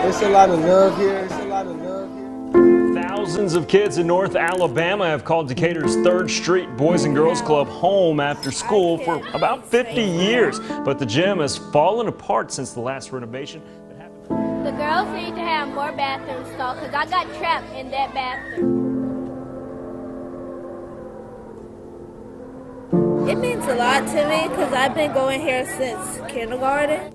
It's a lot of love here. It's a lot of love here. Thousands of kids in North Alabama have called Decatur's 3rd Street Boys and Girls Club home after school for about 50 years. But the gym has fallen apart since the last renovation that happened. The girls need to have more bathroom stalls because I got trapped in that bathroom. It means a lot to me because I've been going here since kindergarten.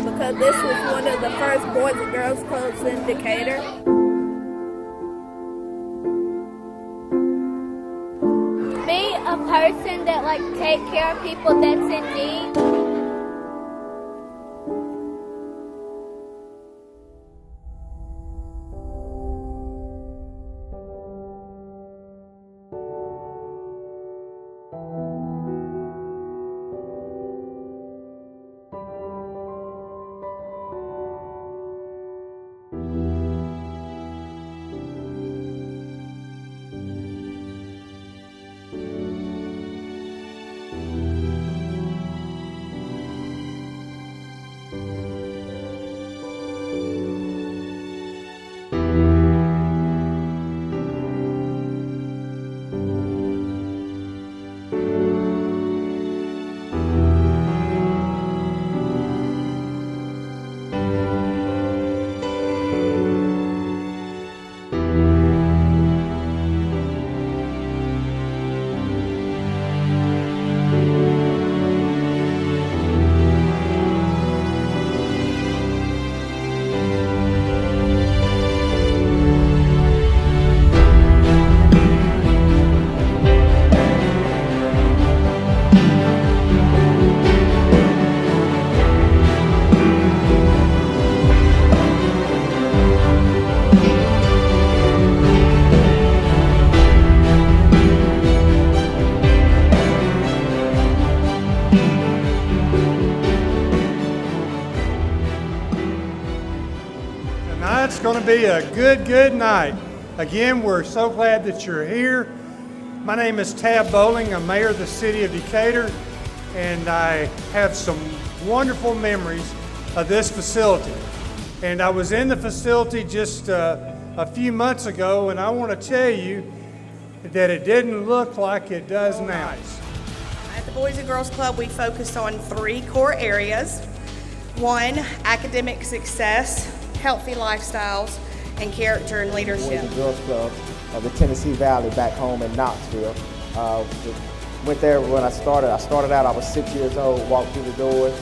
Because this was one of the first Boys and Girls Clubs in Decatur. Be a person that take care of people that's in need. Tonight's going to be a good night. Again, we're so glad that you're here. My name is Tab Bowling. I'm mayor of the city of Decatur, and I have some wonderful memories of this facility. And I was in the facility just a few months ago, and I want to tell you that it didn't look like it does now. At the Boys and Girls Club, we focus on 3 core areas. 1, academic success, healthy lifestyles, and character and leadership. Boys and Girls Club of the Tennessee Valley back home in Knoxville. Went there when I started. I started out, I was 6 years old, walked through the doors.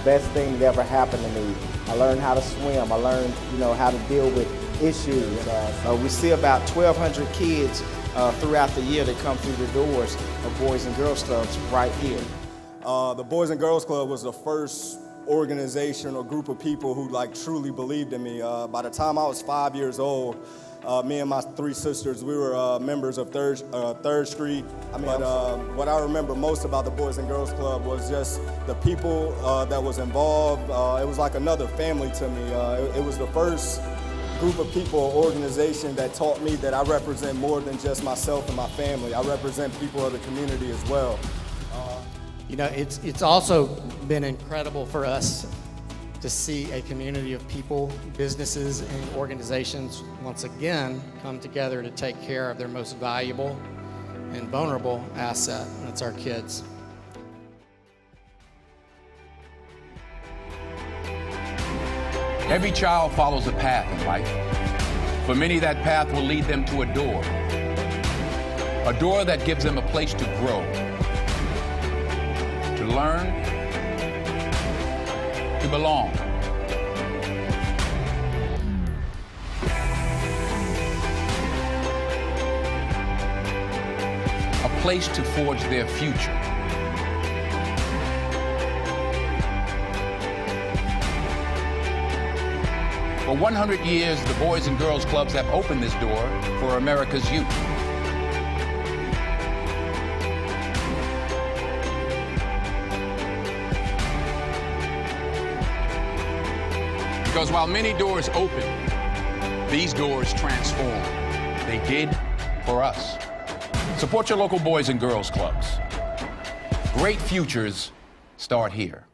Best thing that ever happened to me. I learned how to swim. I learned, how to deal with issues. We see about 1,200 kids throughout the year that come through the doors of Boys and Girls Clubs right here. The Boys and Girls Club was the first organization or group of people who truly believed in me. By the time I was 5 years old, me and my 3 sisters, we were members of 3rd Street. What I remember most about the Boys and Girls Club was just the people that was involved. It was like another family to me. It was the first group of people or organization that taught me that I represent more than just myself and my family. I represent people of the community as well. It's also been incredible for us to see a community of people, businesses, and organizations once again come together to take care of their most valuable and vulnerable asset, and that's our kids. Every child follows a path in life. For many, that path will lead them to a door that gives them a place to grow, to learn, to belong. A place to forge their future. For 100 years, the Boys and Girls Clubs have opened this door for America's youth. Because while many doors open, these doors transform. They did for us. Support your local Boys and Girls Clubs. Great futures start here.